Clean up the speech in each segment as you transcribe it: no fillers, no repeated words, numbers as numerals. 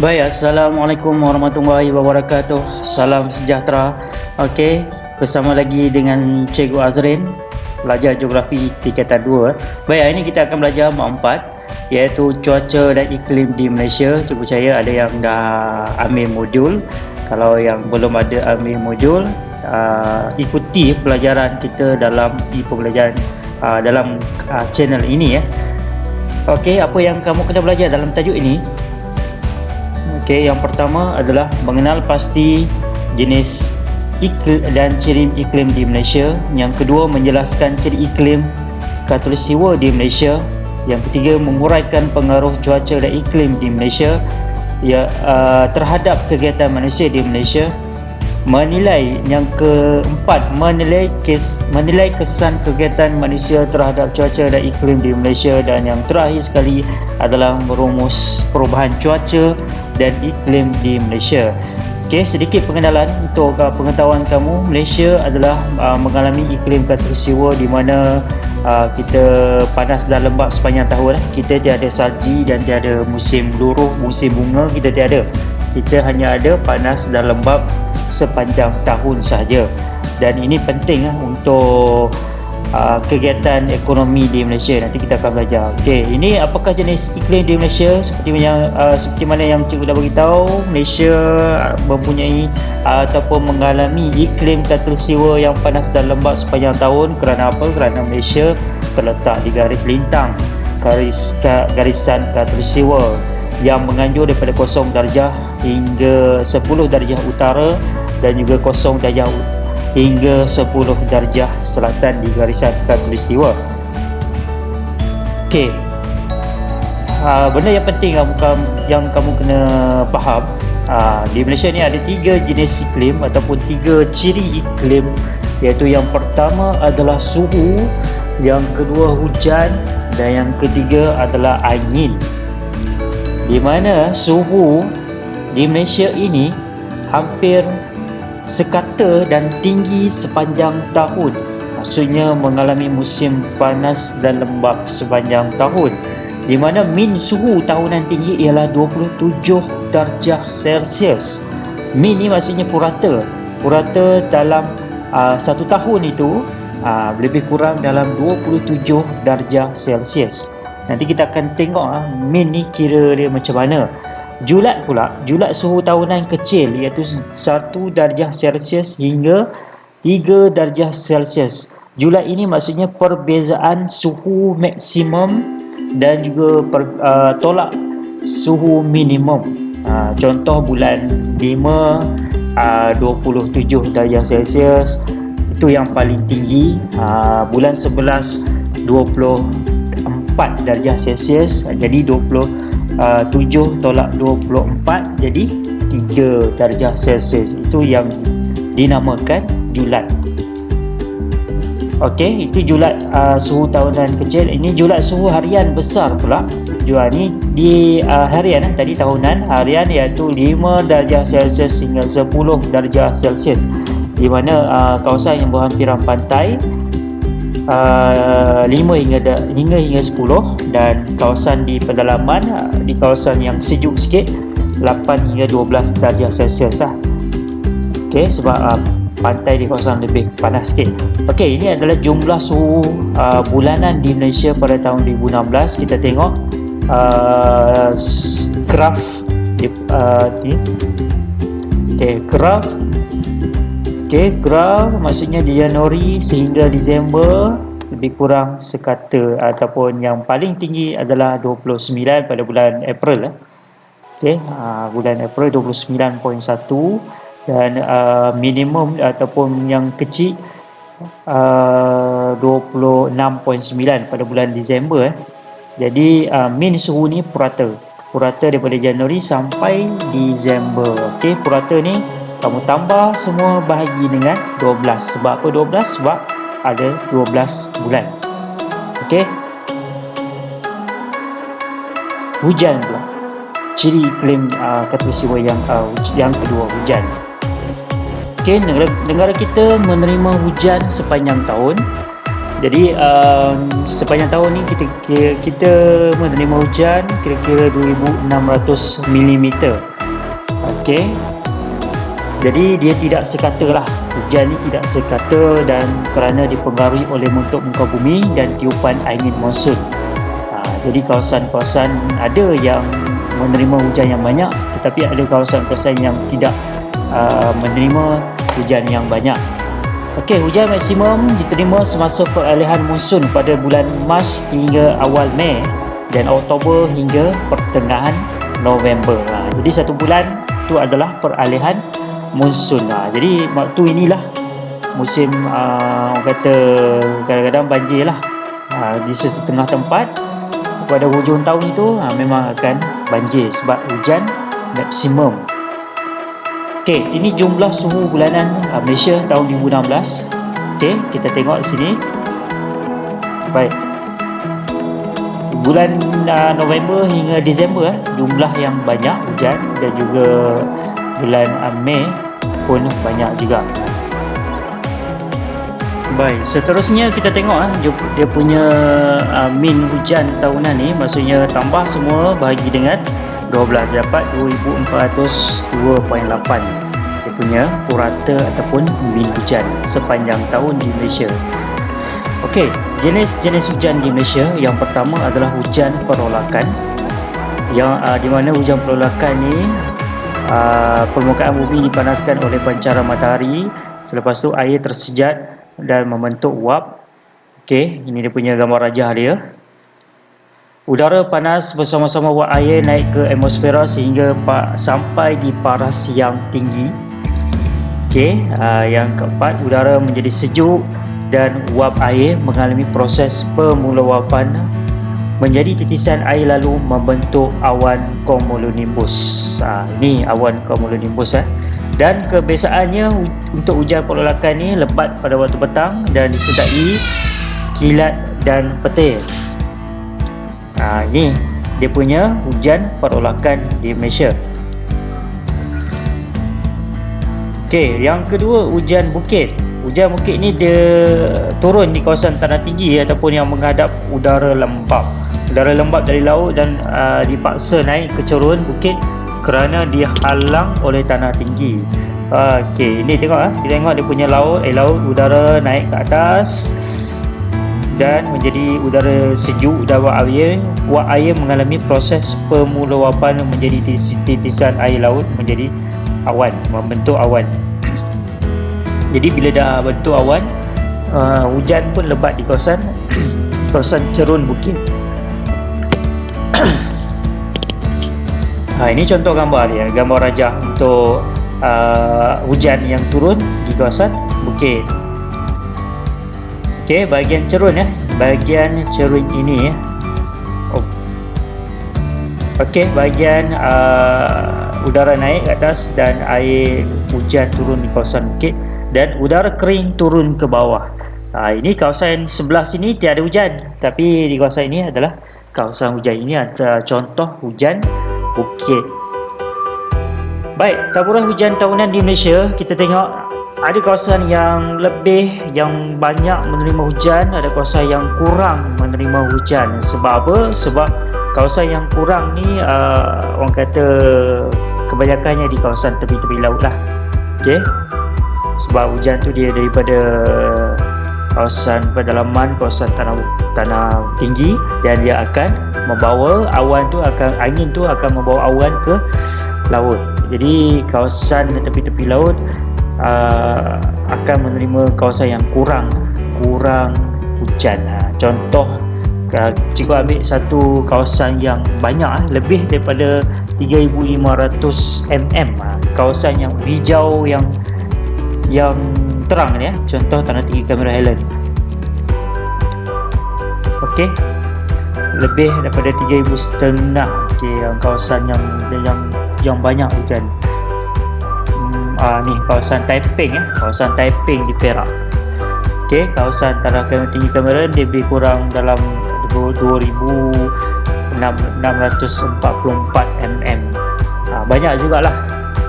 Baik, Assalamualaikum warahmatullahi wabarakatuh. Salam sejahtera. Okey, bersama lagi dengan Cikgu Azrin, pelajar Geografi tingkatan 2. Baik, hari ini kita akan belajar bab 4, iaitu cuaca dan iklim di Malaysia. Cikgu percaya ada yang dah ambil modul. Kalau yang belum ada ambil modul, ikuti pelajaran kita dalam pembelajaran dalam channel ini ya. Okey, apa yang kamu kena belajar dalam tajuk ini? Okey, yang pertama adalah mengenal pasti jenis iklim dan ciri iklim di Malaysia. Yang kedua, menjelaskan ciri iklim khatulistiwa di Malaysia. Yang ketiga, menguraikan pengaruh cuaca dan iklim di Malaysia terhadap kegiatan manusia di Malaysia. Yang keempat, menilai kesan kegiatan manusia terhadap cuaca dan iklim di Malaysia. Dan yang terakhir sekali adalah merumus perubahan cuaca dan iklim di Malaysia. Okey, sedikit pengenalan untuk pengetahuan kamu. Malaysia adalah mengalami iklim khatulistiwa di mana kita panas dan lembap sepanjang tahun. Kita tiada salji dan tiada musim luruh, musim bunga kita tiada. Kita hanya ada panas dan lembap sepanjang tahun sahaja. Dan ini penting untuk kegiatan ekonomi di Malaysia. Nanti kita akan belajar. Okey, ini apakah jenis iklim di Malaysia? Seperti mana yang cikgu dah beritahu, Malaysia mempunyai ataupun mengalami iklim khatulistiwa yang panas dan lembap sepanjang tahun. Kerana apa? Kerana Malaysia terletak di garis lintang, garisan khatulistiwa yang menganjur daripada 0 darjah hingga 10 darjah utara dan juga 0 darjah hingga 10 darjah selatan di garisan khatulistiwa. Okey, benda yang penting yang kamu kena faham, di Malaysia ni ada 3 jenis iklim ataupun 3 ciri iklim, iaitu yang pertama adalah suhu, yang kedua hujan, dan yang ketiga adalah angin. Di mana suhu di Malaysia ini hampir sekata dan tinggi sepanjang tahun. Maksudnya mengalami musim panas dan lembap sepanjang tahun, di mana min suhu tahunan tinggi ialah 27 darjah Celsius. Min ni maksudnya purata dalam satu tahun itu lebih kurang dalam 27 darjah Celsius. Nanti kita akan tengok min ni kira dia macam mana. Julat suhu tahunan kecil, iaitu 1 darjah Celsius hingga 3 darjah Celsius. Julat ini maksudnya perbezaan suhu maksimum dan juga tolak suhu minimum. Contoh bulan 5 27 darjah Celsius, itu yang paling tinggi. Bulan 11 24 darjah Celsius, jadi 7 tolak 24 jadi 3 darjah Celsius. Itu yang dinamakan julat. Okey, itu julat suhu tahunan kecil. Ini julat suhu harian besar pula. Julat ni di harian, tadi tahunan, harian iaitu 5 darjah Celsius hingga 10 darjah Celsius, di mana kawasan yang berhampiran pantai 5 hingga 10, dan kawasan di pedalaman, di kawasan yang sejuk sikit, 8 hingga 12 darjah Celsius lah. Okey, sebab pantai di kawasan lebih panas sikit. Okey, ini adalah jumlah suhu bulanan di Malaysia pada tahun 2016. Kita tengok graf graf. Graf maksudnya di Januari sehingga Disember lebih kurang sekata, ataupun yang paling tinggi adalah 29 pada bulan April. Bulan April 29.1, dan minimum ataupun yang kecil 26.9 pada bulan Disember. Jadi min suhu ni purata daripada Januari sampai Disember. Okey, purata ni kamu tambah semua bahagi dengan 12. Sebab apa 12? Sebab ada 12 bulan. Okey. Hujan pula. Ciri iklim khatulistiwa yang kedua, hujan. Okey, negara kita menerima hujan sepanjang tahun. Jadi sepanjang tahun ni kita menerima hujan kira-kira 2,600 mm. Okey. Jadi dia tidak sekata lah, hujan ni tidak sekata dan kerana dipengaruhi oleh bentuk muka bumi dan tiupan angin monsun. Jadi kawasan-kawasan ada yang menerima hujan yang banyak, tetapi ada kawasan-kawasan yang tidak menerima hujan yang banyak. Okey, hujan maksimum diterima semasa peralihan monsun pada bulan Mac hingga awal Mei dan Oktober hingga pertengahan November. Jadi satu bulan itu adalah peralihan monsun. Jadi waktu inilah musim orang kata kadang-kadang banjir lah di setengah tempat. Pada hujung tahun itu memang akan banjir sebab hujan maksimum. Okey, ini jumlah suhu bulanan Malaysia tahun 2016. Okey, kita tengok di sini. Baik, bulan November hingga Disember jumlah yang banyak hujan, dan juga bulan Mei pun banyak juga. Baik, seterusnya kita tengok dia punya min hujan tahunan ni, maksudnya tambah semua bahagi dengan 12 dapat 2402.8. Dia punya purata ataupun min hujan sepanjang tahun di Malaysia. Okey, jenis-jenis hujan di Malaysia yang pertama adalah hujan perolakan, yang di mana hujan perolakan ni permukaan bumi dipanaskan oleh pancaran matahari, selepas tu air tersejat dan membentuk uap. Okey, ini dia punya gambar rajah dia. Udara panas bersama-sama uap air naik ke atmosfera sehingga sampai di paras yang tinggi. Okey, yang keempat, udara menjadi sejuk dan uap air mengalami proses pemuluapan menjadi titisan air lalu membentuk awan cumulonimbus. Ini awan cumulonimbus. Dan kebiasaannya untuk hujan perolakan ni lebat pada waktu petang dan disertai kilat dan petir. Ini dia punya hujan perolakan di Malaysia. Okey, yang kedua, hujan bukit. Hujan bukit ni dia turun di kawasan tanah tinggi ataupun yang menghadap udara lembap. Udara lembap dari laut dan dipaksa naik ke cerun bukit kerana dihalang oleh tanah tinggi. Okey, ini tengok kita tengok dia punya laut udara naik ke atas dan menjadi udara sejuk dan uap air mengalami proses pemuluapan menjadi titisan air laut menjadi awan, membentuk awan. Jadi bila dah bentuk awan, hujan pun lebat di kawasan cerun bukit. Ini contoh gambar dia, gambar rajah untuk hujan yang turun di kawasan bukit. Okey, bahagian cerun bahagian cerun ini Okey, bahagian udara naik ke atas dan air hujan turun di kawasan bukit dan udara kering turun ke bawah. Ini kawasan sebelah sini tiada hujan, tapi di kawasan ini adalah kawasan hujan. Ini adalah contoh hujan bukit. Baik, taburan hujan tahunan di Malaysia, kita tengok ada kawasan yang banyak menerima hujan, ada kawasan yang kurang menerima hujan. Sebab apa? Sebab kawasan yang kurang ni orang kata kebanyakannya di kawasan tepi-tepi laut lah. Okey, sebab hujan tu dia daripada kawasan pedalaman, kawasan tanah tinggi, dan dia akan membawa angin tu akan membawa awan ke laut. Jadi kawasan tepi-tepi laut akan menerima kawasan yang kurang hujan. Contoh, cikgu ambil satu kawasan yang banyak, lebih daripada 3,500 mm, kawasan yang hijau yang terang ni contoh Tanah Tinggi Cameron Highlands. Okey, lebih daripada 3,500. Okey, yang kawasan yang banyak hujan. Ni kawasan Taiping kawasan Taiping di Perak. Okey, kawasan Tanah Tinggi Cameron dia lebih kurang dalam 2,644 mm. Banyak jugalah.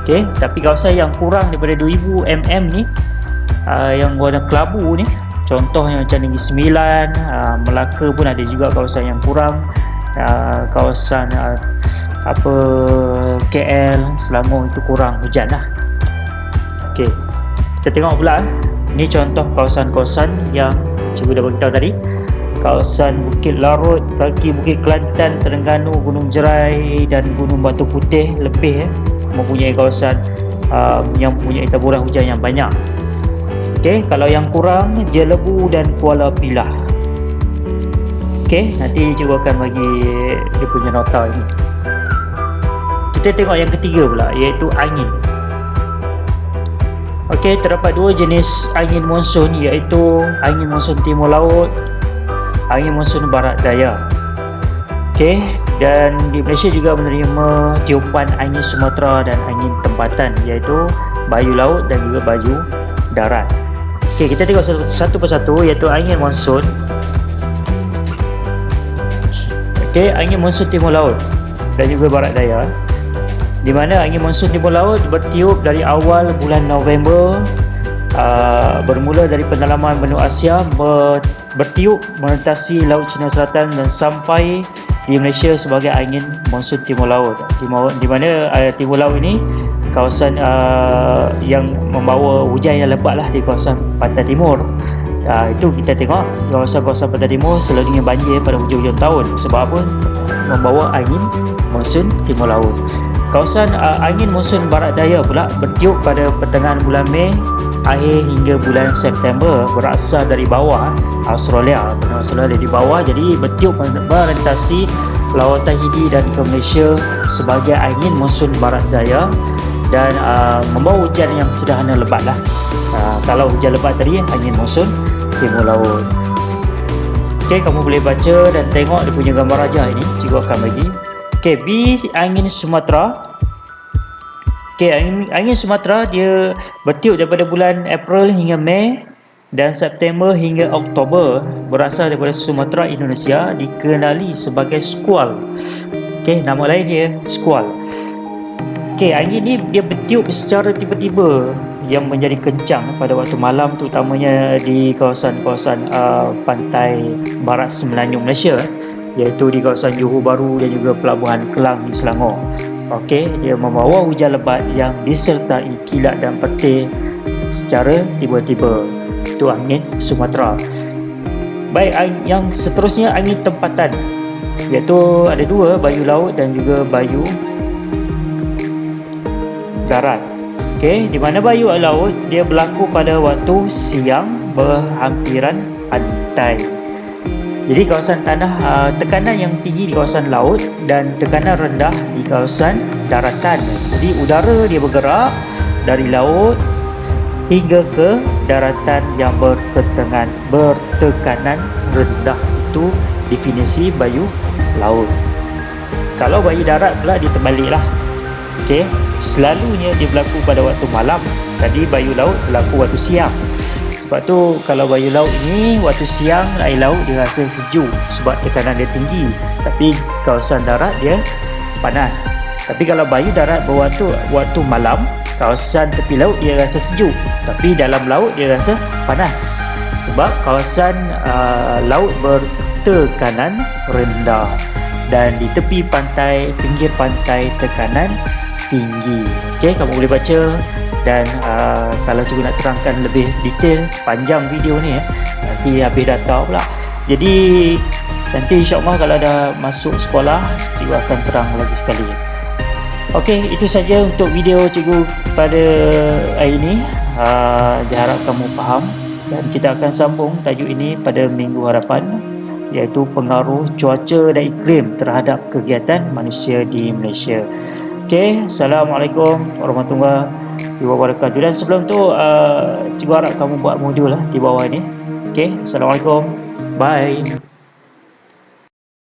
Okey, tapi kawasan yang kurang daripada 2,000 mm ni yang warna kelabu ni, contohnya macam Negeri Sembilan, Melaka pun ada juga kawasan yang kurang. Kawasan apa KL, Selangor itu kurang hujan lah. Okey, kita tengok pula ni contoh kawasan-kawasan yang cikgu dah beritahu tadi. Kawasan Bukit Larut, kaki Bukit Kelantan, Terengganu, Gunung Jerai dan Gunung Batu Putih lebih mempunyai kawasan yang mempunyai taburan hujan yang banyak. Okey, kalau yang kurang Jelebu dan Kuala Pilah. Okey, nanti cikgu akan bagi dia punya nota ini. Kita tengok yang ketiga pula, iaitu angin. Okey, terdapat dua jenis angin monsun, iaitu angin monsun timur laut, angin monsun barat daya. Okey, dan di Malaysia juga menerima tiupan angin Sumatera dan angin tempatan, iaitu bayu laut dan juga bayu darat. Okey, kita tengok satu persatu, iaitu angin monsun. Okey, angin monsun timur laut dan juga barat daya, di mana angin monsun timur laut bertiup dari awal bulan November, bermula dari pendalaman benua Asia, bertiup melintasi Laut Cina Selatan dan sampai di Malaysia sebagai angin monsun timur laut, di mana timur laut ini kawasan yang membawa hujan yang lebat lah di kawasan pantai timur. Itu kita tengok kawasan-kawasan pantai timur selalunya banjir pada hujung-hujung tahun. Sebab apa? Membawa angin monsun timur laut. Kawasan angin monsun barat daya pula bertiup pada pertengahan bulan Mei akhir hingga bulan September, berasal dari bawah Australia, di bawah, jadi bertiup melintasi Lautan Hindi dan ke Malaysia sebagai angin monsun barat daya dan membawa hujan yang sederhana lebat lah. Kalau hujan lebat tadi, angin monsun timur laut. Okey, kamu boleh baca dan tengok dia punya gambar rajah ini, cikgu akan bagi. Okey, B angin Sumatera. Okey, angin Sumatera dia bertiup daripada bulan April hingga Mei dan September hingga Oktober, berasal daripada Sumatera, Indonesia, dikenali sebagai squall. Okey, nama lain dia squall. Okey, angin ni dia bertiup secara tiba-tiba yang menjadi kencang pada waktu malam, terutamanya di kawasan-kawasan pantai barat Semenanjung Malaysia, iaitu di kawasan Johor Bahru dan juga Pelabuhan Kelang di Selangor. Okey, dia membawa hujan lebat yang disertai kilat dan petir secara tiba-tiba. Itu angin Sumatera. Baik, yang seterusnya angin tempatan, iaitu ada dua, bayu laut dan juga bayu darat. Okey, di mana bayu laut dia berlaku pada waktu siang berhampiran pantai. Jadi kawasan tanah tekanan yang tinggi di kawasan laut dan tekanan rendah di kawasan daratan. Jadi udara dia bergerak dari laut hingga ke daratan yang bertekanan rendah. Itu definisi bayu laut. Kalau bayu darat pula dia terbaliklah. Okey, selalunya dia berlaku pada waktu malam. Jadi bayu laut berlaku waktu siang. Sebab tu kalau bayu laut ni waktu siang air laut dia rasa sejuk sebab tekanan dia tinggi, tapi kawasan darat dia panas. Tapi kalau bayu darat waktu malam, kawasan tepi laut dia rasa sejuk, tapi dalam laut dia rasa panas sebab kawasan laut bertekanan rendah dan di tepi pantai, pinggir pantai tekanan tinggi. Okey, kamu boleh baca dan kalau cikgu nak terangkan lebih detail, panjang video ni nanti habis data pula. Jadi nanti insyaAllah kalau dah masuk sekolah, cikgu akan terang lagi sekali. Okey, itu saja untuk video cikgu pada hari ini. Diharap kamu faham dan kita akan sambung tajuk ini pada minggu hadapan, iaitu pengaruh cuaca dan iklim terhadap kegiatan manusia di Malaysia. Okey, Assalamualaikum warahmatullahi wabarakatuh. Dan sebelum tu cikgu harap kamu buat modul lah di bawah ni. Okey, Assalamualaikum. Bye.